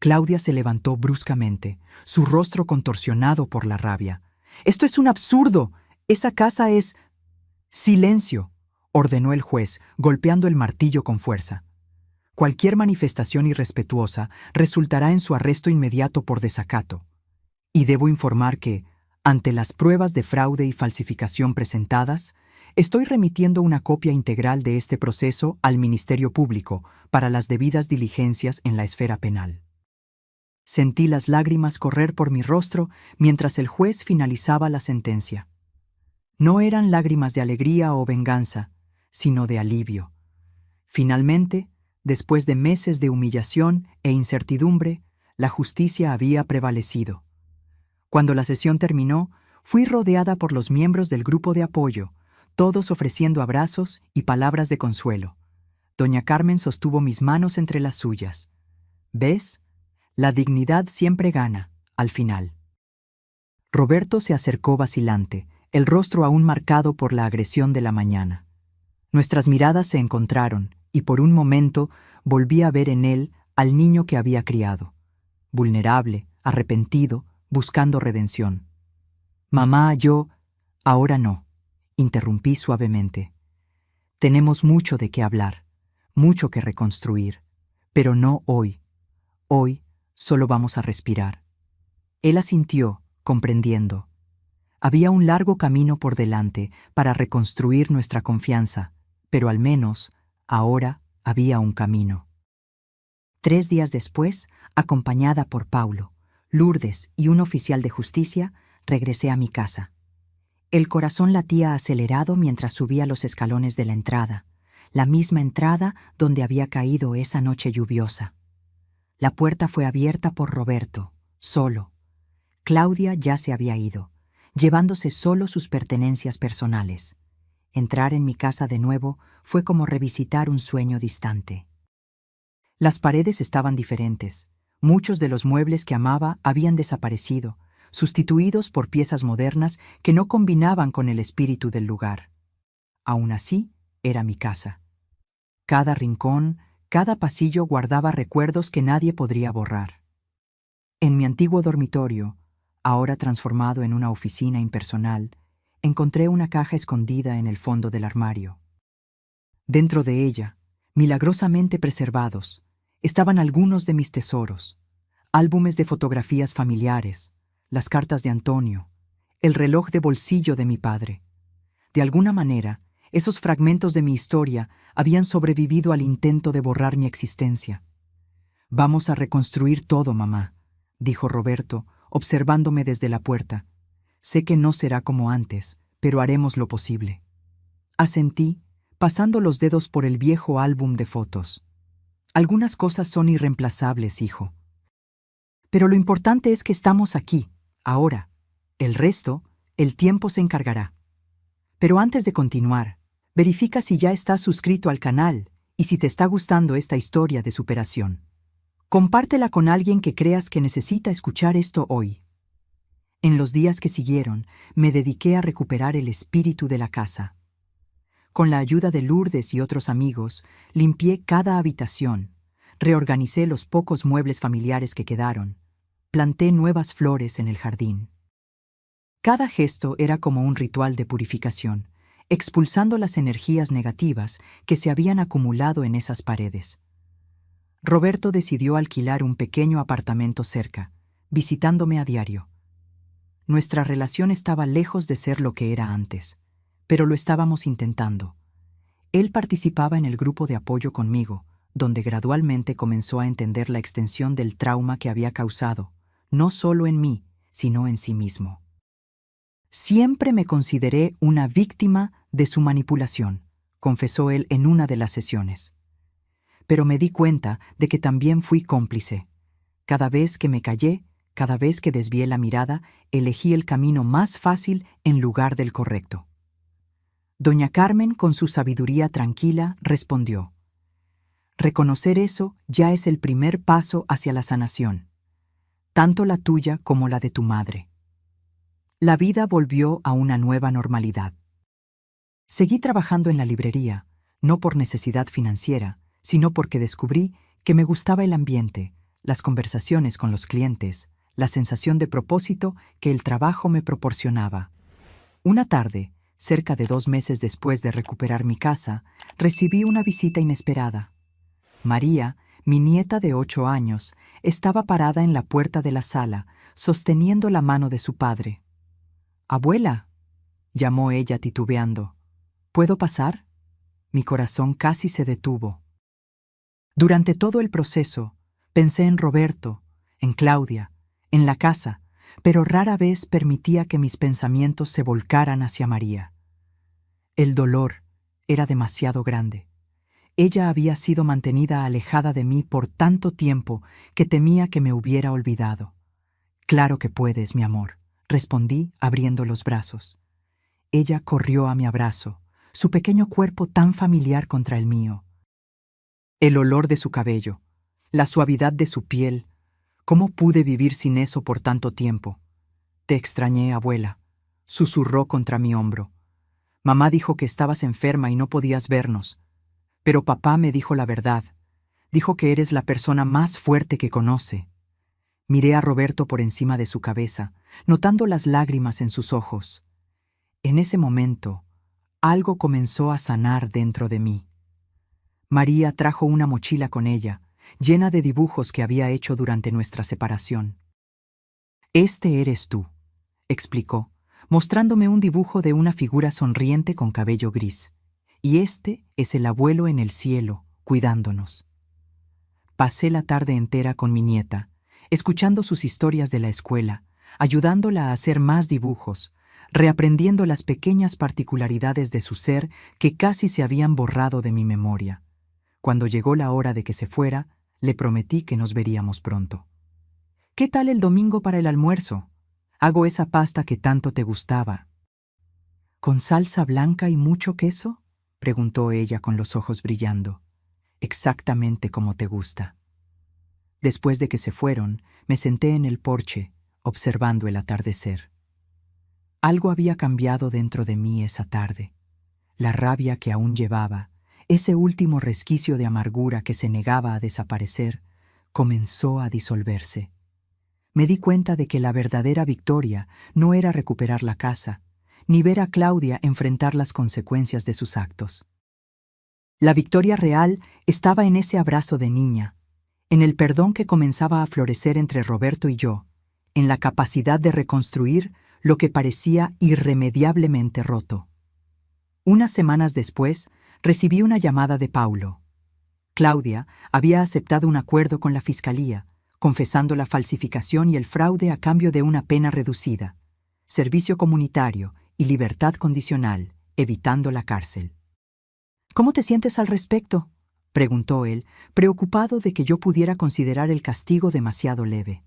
Claudia se levantó bruscamente, su rostro contorsionado por la rabia. «¡Esto es un absurdo! ¡Esa casa es...» «¡Silencio!», ordenó el juez, golpeando el martillo con fuerza. Cualquier manifestación irrespetuosa resultará en su arresto inmediato por desacato. Y debo informar que, ante las pruebas de fraude y falsificación presentadas, estoy remitiendo una copia integral de este proceso al Ministerio Público para las debidas diligencias en la esfera penal. Sentí las lágrimas correr por mi rostro mientras el juez finalizaba la sentencia. No eran lágrimas de alegría o venganza, sino de alivio. Finalmente, después de meses de humillación e incertidumbre, la justicia había prevalecido. Cuando la sesión terminó, fui rodeada por los miembros del grupo de apoyo, todos ofreciendo abrazos y palabras de consuelo. Doña Carmen sostuvo mis manos entre las suyas. ¿Ves? La dignidad siempre gana, al final. Roberto se acercó vacilante, el rostro aún marcado por la agresión de la mañana. Nuestras miradas se encontraron, y por un momento volví a ver en él al niño que había criado, vulnerable, arrepentido, buscando redención. «Mamá, yo...» «Ahora no», interrumpí suavemente. «Tenemos mucho de qué hablar, mucho que reconstruir, pero no hoy. Hoy solo vamos a respirar». Él asintió, comprendiendo. Había un largo camino por delante para reconstruir nuestra confianza, pero al menos, ahora había un camino. 3 días después, acompañada por Paulo, Lourdes y un oficial de justicia, regresé a mi casa. El corazón latía acelerado mientras subía los escalones de la entrada, la misma entrada donde había caído esa noche lluviosa. La puerta fue abierta por Roberto, solo. Claudia ya se había ido, llevándose solo sus pertenencias personales. Entrar en mi casa de nuevo fue como revisitar un sueño distante. Las paredes estaban diferentes. Muchos de los muebles que amaba habían desaparecido, sustituidos por piezas modernas que no combinaban con el espíritu del lugar. Aún así, era mi casa. Cada rincón, cada pasillo guardaba recuerdos que nadie podría borrar. En mi antiguo dormitorio, ahora transformado en una oficina impersonal, encontré una caja escondida en el fondo del armario. Dentro de ella, milagrosamente preservados, estaban algunos de mis tesoros, álbumes de fotografías familiares, las cartas de Antonio, el reloj de bolsillo de mi padre. De alguna manera, esos fragmentos de mi historia habían sobrevivido al intento de borrar mi existencia. «Vamos a reconstruir todo, mamá», dijo Roberto, observándome desde la puerta. «Sé que no será como antes, pero haremos lo posible». Asentí, pasando los dedos por el viejo álbum de fotos. «Algunas cosas son irreemplazables, hijo. Pero lo importante es que estamos aquí, ahora. El resto, el tiempo se encargará. Pero antes de continuar, verifica si ya estás suscrito al canal y si te está gustando esta historia de superación. Compártela con alguien que creas que necesita escuchar esto hoy». En los días que siguieron, me dediqué a recuperar el espíritu de la casa. Con la ayuda de Lourdes y otros amigos, limpié cada habitación, reorganicé los pocos muebles familiares que quedaron. Planté nuevas flores en el jardín. Cada gesto era como un ritual de purificación, expulsando las energías negativas que se habían acumulado en esas paredes. Roberto decidió alquilar un pequeño apartamento cerca, visitándome a diario. Nuestra relación estaba lejos de ser lo que era antes, pero lo estábamos intentando. Él participaba en el grupo de apoyo conmigo, donde gradualmente comenzó a entender la extensión del trauma que había causado, no solo en mí, sino en sí mismo. Siempre me consideré una víctima de su manipulación, confesó él en una de las sesiones. Pero me di cuenta de que también fui cómplice. Cada vez que me callé, cada vez que desvié la mirada, elegí el camino más fácil en lugar del correcto. Doña Carmen, con su sabiduría tranquila, respondió: reconocer eso ya es el primer paso hacia la sanación, tanto la tuya como la de tu madre. La vida volvió a una nueva normalidad. Seguí trabajando en la librería, no por necesidad financiera, sino porque descubrí que me gustaba el ambiente, las conversaciones con los clientes, la sensación de propósito que el trabajo me proporcionaba. Una tarde, cerca de 2 meses después de recuperar mi casa, recibí una visita inesperada. María, mi nieta de 8 años, estaba parada en la puerta de la sala, sosteniendo la mano de su padre. «Abuela», llamó ella titubeando, «¿puedo pasar?». Mi corazón casi se detuvo. Durante todo el proceso, pensé en Roberto, en Claudia, en la casa, pero rara vez permitía que mis pensamientos se volcaran hacia María. El dolor era demasiado grande. Ella había sido mantenida alejada de mí por tanto tiempo que temía que me hubiera olvidado. «Claro que puedes, mi amor», respondí, abriendo los brazos. Ella corrió a mi abrazo, su pequeño cuerpo tan familiar contra el mío. El olor de su cabello, la suavidad de su piel. ¿Cómo pude vivir sin eso por tanto tiempo? «Te extrañé, abuela», susurró contra mi hombro. «Mamá dijo que estabas enferma y no podías vernos. Pero papá me dijo la verdad. Dijo que eres la persona más fuerte que conoce». Miré a Roberto por encima de su cabeza, notando las lágrimas en sus ojos. En ese momento, algo comenzó a sanar dentro de mí. María trajo una mochila con ella, llena de dibujos que había hecho durante nuestra separación. «Este eres tú», explicó, mostrándome un dibujo de una figura sonriente con cabello gris. «Y este es el abuelo en el cielo, cuidándonos». Pasé la tarde entera con mi nieta, escuchando sus historias de la escuela, ayudándola a hacer más dibujos, reaprendiendo las pequeñas particularidades de su ser que casi se habían borrado de mi memoria. Cuando llegó la hora de que se fuera, le prometí que nos veríamos pronto. «¿Qué tal el domingo para el almuerzo? Hago esa pasta que tanto te gustaba». «¿Con salsa blanca y mucho queso?», preguntó ella con los ojos brillando. «Exactamente como te gusta». Después de que se fueron, me senté en el porche, observando el atardecer. Algo había cambiado dentro de mí esa tarde. La rabia que aún llevaba, ese último resquicio de amargura que se negaba a desaparecer, comenzó a disolverse. Me di cuenta de que la verdadera victoria no era recuperar la casa, ni ver a Claudia enfrentar las consecuencias de sus actos. La victoria real estaba en ese abrazo de niña, en el perdón que comenzaba a florecer entre Roberto y yo, en la capacidad de reconstruir lo que parecía irremediablemente roto. Unas semanas después, recibí una llamada de Paulo. Claudia había aceptado un acuerdo con la fiscalía, confesando la falsificación y el fraude a cambio de una pena reducida, servicio comunitario y libertad condicional, evitando la cárcel. «¿Cómo te sientes al respecto?», preguntó él, preocupado de que yo pudiera considerar el castigo demasiado leve.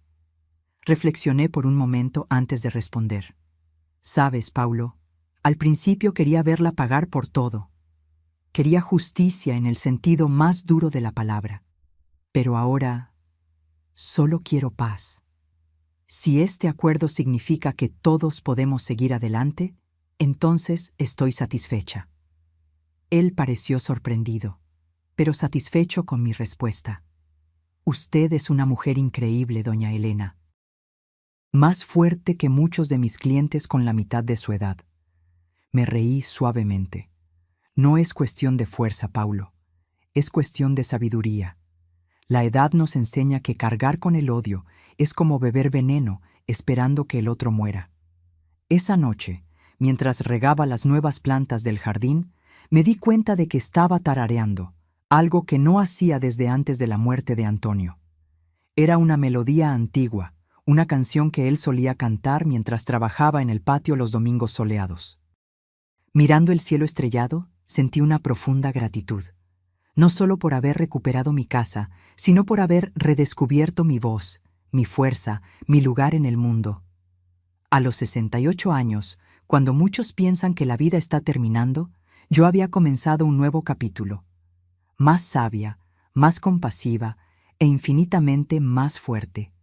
Reflexioné por un momento antes de responder. «Sabes, Paulo, al principio quería verla pagar por todo. Quería justicia en el sentido más duro de la palabra. Pero ahora solo quiero paz. Si este acuerdo significa que todos podemos seguir adelante, entonces estoy satisfecha». Él pareció sorprendido, pero satisfecho con mi respuesta. Usted es una mujer increíble, doña Elena. Más fuerte que muchos de mis clientes con la mitad de su edad. Me reí suavemente. No es cuestión de fuerza, Paulo. Es cuestión de sabiduría. La edad nos enseña que cargar con el odio es como beber veneno esperando que el otro muera. Esa noche, mientras regaba las nuevas plantas del jardín, me di cuenta de que estaba tarareando, algo que no hacía desde antes de la muerte de Antonio. Era una melodía antigua, una canción que él solía cantar mientras trabajaba en el patio los domingos soleados. Mirando el cielo estrellado, sentí una profunda gratitud, no solo por haber recuperado mi casa, sino por haber redescubierto mi voz, mi fuerza, mi lugar en el mundo. A los 68 años, cuando muchos piensan que la vida está terminando, yo había comenzado un nuevo capítulo, más sabia, más compasiva e infinitamente más fuerte.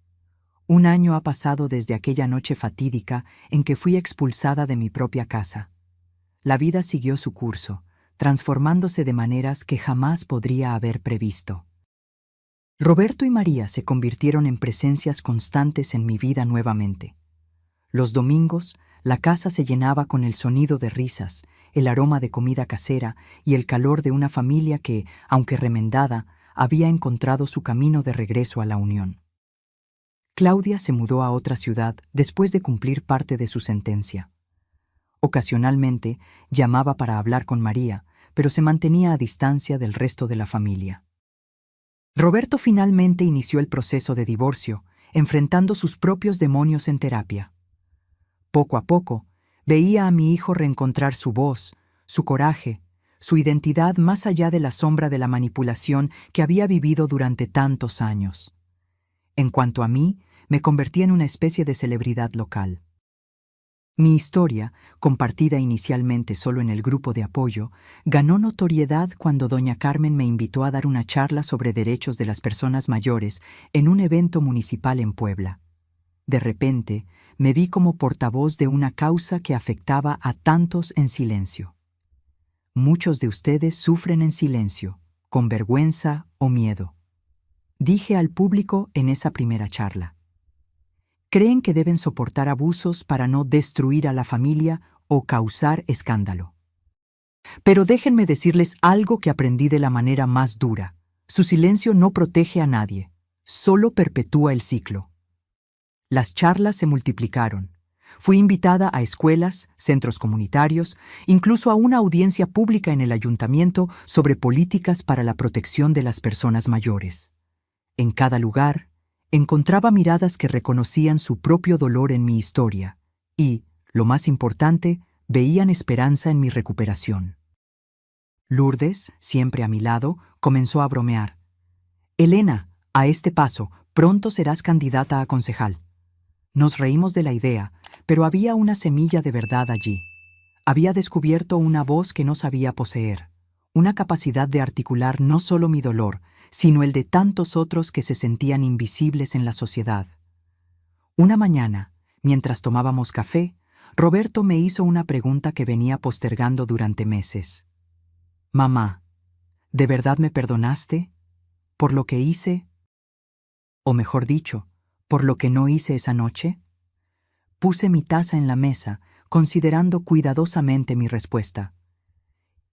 Un año ha pasado desde aquella noche fatídica en que fui expulsada de mi propia casa. La vida siguió su curso, transformándose de maneras que jamás podría haber previsto. Roberto y María se convirtieron en presencias constantes en mi vida nuevamente. Los domingos, la casa se llenaba con el sonido de risas, el aroma de comida casera y el calor de una familia que, aunque remendada, había encontrado su camino de regreso a la unión. Claudia se mudó a otra ciudad después de cumplir parte de su sentencia. Ocasionalmente llamaba para hablar con María, pero se mantenía a distancia del resto de la familia. Roberto finalmente inició el proceso de divorcio, enfrentando sus propios demonios en terapia. Poco a poco, veía a mi hijo reencontrar su voz, su coraje, su identidad más allá de la sombra de la manipulación que había vivido durante tantos años. En cuanto a mí, me convertí en una especie de celebridad local. Mi historia, compartida inicialmente solo en el grupo de apoyo, ganó notoriedad cuando doña Carmen me invitó a dar una charla sobre derechos de las personas mayores en un evento municipal en Puebla. De repente, me vi como portavoz de una causa que afectaba a tantos en silencio. Muchos de ustedes sufren en silencio, con vergüenza o miedo. Dije al público en esa primera charla. Creen que deben soportar abusos para no destruir a la familia o causar escándalo. Pero déjenme decirles algo que aprendí de la manera más dura. Su silencio no protege a nadie, solo perpetúa el ciclo. Las charlas se multiplicaron. Fui invitada a escuelas, centros comunitarios, incluso a una audiencia pública en el ayuntamiento sobre políticas para la protección de las personas mayores. En cada lugar, encontraba miradas que reconocían su propio dolor en mi historia y, lo más importante, veían esperanza en mi recuperación. Lourdes, siempre a mi lado, comenzó a bromear. «Elena, a este paso, pronto serás candidata a concejal». Nos reímos de la idea, pero había una semilla de verdad allí. Había descubierto una voz que no sabía poseer, una capacidad de articular no solo mi dolor, sino el de tantos otros que se sentían invisibles en la sociedad. Una mañana, mientras tomábamos café, Roberto me hizo una pregunta que venía postergando durante meses. «Mamá, ¿de verdad me perdonaste? ¿Por lo que hice? O mejor dicho, ¿por lo que no hice esa noche?» Puse mi taza en la mesa, considerando cuidadosamente mi respuesta.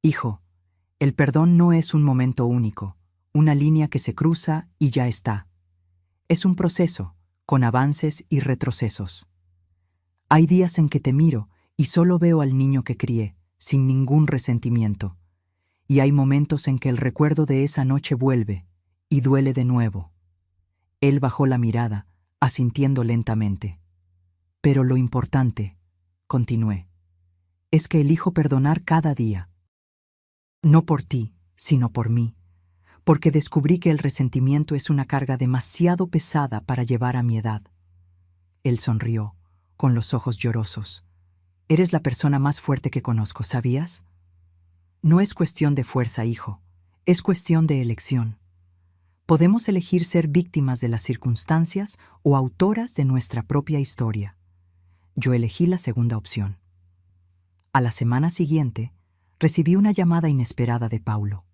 «Hijo, el perdón no es un momento único, una línea que se cruza y ya está. Es un proceso, con avances y retrocesos. Hay días en que te miro y solo veo al niño que crié, sin ningún resentimiento. Y hay momentos en que el recuerdo de esa noche vuelve y duele de nuevo». Él bajó la mirada, asintiendo lentamente. «Pero lo importante», continué, «es que elijo perdonar cada día. No por ti, sino por mí, porque descubrí que el resentimiento es una carga demasiado pesada para llevar a mi edad». Él sonrió, con los ojos llorosos. «Eres la persona más fuerte que conozco, ¿sabías? No es cuestión de fuerza, hijo, es cuestión de elección. Podemos elegir ser víctimas de las circunstancias o autoras de nuestra propia historia. Yo elegí la segunda opción». A la semana siguiente, recibí una llamada inesperada de Paulo.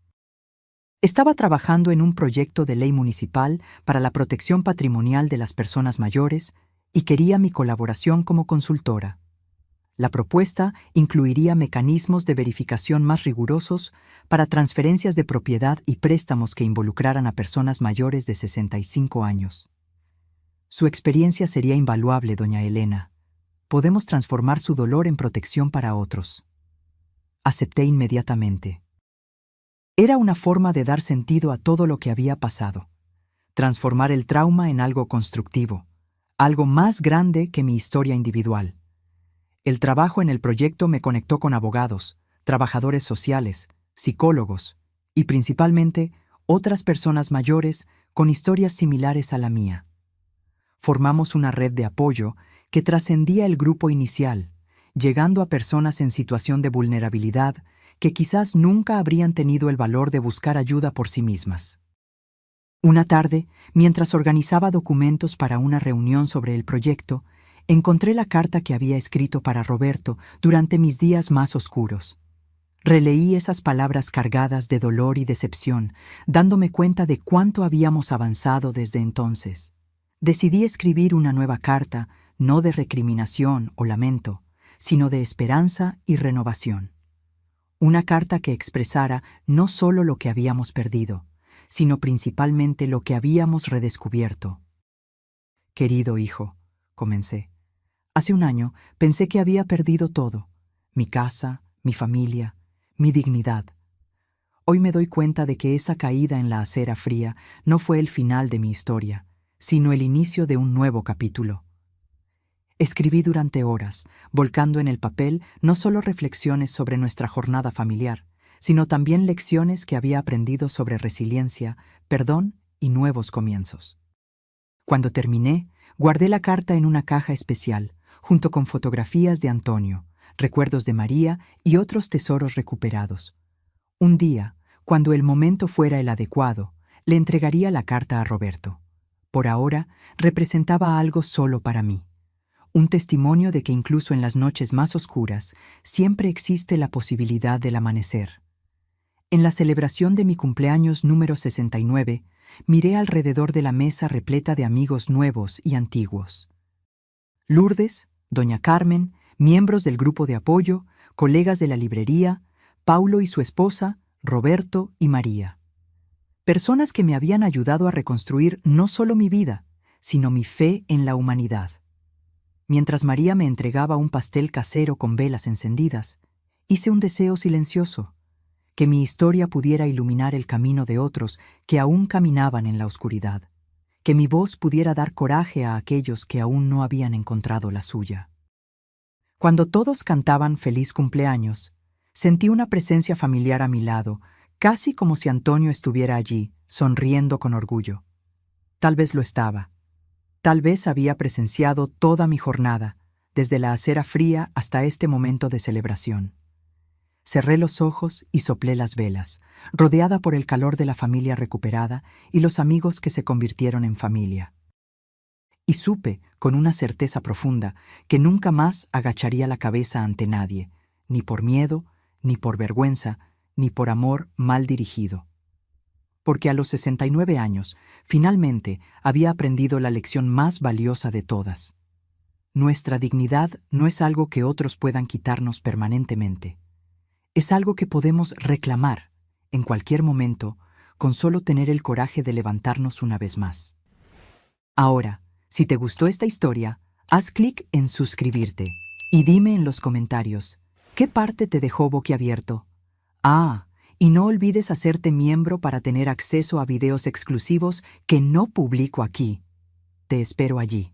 Estaba trabajando en un proyecto de ley municipal para la protección patrimonial de las personas mayores y quería mi colaboración como consultora. La propuesta incluiría mecanismos de verificación más rigurosos para transferencias de propiedad y préstamos que involucraran a personas mayores de 65 años. Su experiencia sería invaluable, doña Elena. Podemos transformar su dolor en protección para otros. Acepté inmediatamente. Era una forma de dar sentido a todo lo que había pasado. Transformar el trauma en algo constructivo, algo más grande que mi historia individual. El trabajo en el proyecto me conectó con abogados, trabajadores sociales, psicólogos y principalmente otras personas mayores con historias similares a la mía. Formamos una red de apoyo que trascendía el grupo inicial, llegando a personas en situación de vulnerabilidad que quizás nunca habrían tenido el valor de buscar ayuda por sí mismas. Una tarde, mientras organizaba documentos para una reunión sobre el proyecto, encontré la carta que había escrito para Roberto durante mis días más oscuros. Releí esas palabras cargadas de dolor y decepción, dándome cuenta de cuánto habíamos avanzado desde entonces. Decidí escribir una nueva carta, no de recriminación o lamento, sino de esperanza y renovación. Una carta que expresara no solo lo que habíamos perdido, sino principalmente lo que habíamos redescubierto. Querido hijo, comencé. Hace un año pensé que había perdido todo, mi casa, mi familia, mi dignidad. Hoy me doy cuenta de que esa caída en la acera fría no fue el final de mi historia, sino el inicio de un nuevo capítulo. Escribí durante horas, volcando en el papel no solo reflexiones sobre nuestra jornada familiar, sino también lecciones que había aprendido sobre resiliencia, perdón y nuevos comienzos. Cuando terminé, guardé la carta en una caja especial, junto con fotografías de Antonio, recuerdos de María y otros tesoros recuperados. Un día, cuando el momento fuera el adecuado, le entregaría la carta a Roberto. Por ahora, representaba algo solo para mí. Un testimonio de que incluso en las noches más oscuras siempre existe la posibilidad del amanecer. En la celebración de mi cumpleaños número 69, miré alrededor de la mesa repleta de amigos nuevos y antiguos. Lourdes, doña Carmen, miembros del grupo de apoyo, colegas de la librería, Paulo y su esposa, Roberto y María. Personas que me habían ayudado a reconstruir no solo mi vida, sino mi fe en la humanidad. Mientras María me entregaba un pastel casero con velas encendidas, hice un deseo silencioso, que mi historia pudiera iluminar el camino de otros que aún caminaban en la oscuridad, que mi voz pudiera dar coraje a aquellos que aún no habían encontrado la suya. Cuando todos cantaban feliz cumpleaños, sentí una presencia familiar a mi lado, casi como si Antonio estuviera allí, sonriendo con orgullo. Tal vez lo estaba. Tal vez había presenciado toda mi jornada, desde la acera fría hasta este momento de celebración. Cerré los ojos y soplé las velas, rodeada por el calor de la familia recuperada y los amigos que se convirtieron en familia. Y supe, con una certeza profunda, que nunca más agacharía la cabeza ante nadie, ni por miedo, ni por vergüenza, ni por amor mal dirigido. Porque a los 69 años, finalmente había aprendido la lección más valiosa de todas. Nuestra dignidad no es algo que otros puedan quitarnos permanentemente. Es algo que podemos reclamar, en cualquier momento, con solo tener el coraje de levantarnos una vez más. Ahora, si te gustó esta historia, haz clic en suscribirte y dime en los comentarios, ¿qué parte te dejó boquiabierto? Y no olvides hacerte miembro para tener acceso a videos exclusivos que no publico aquí. Te espero allí.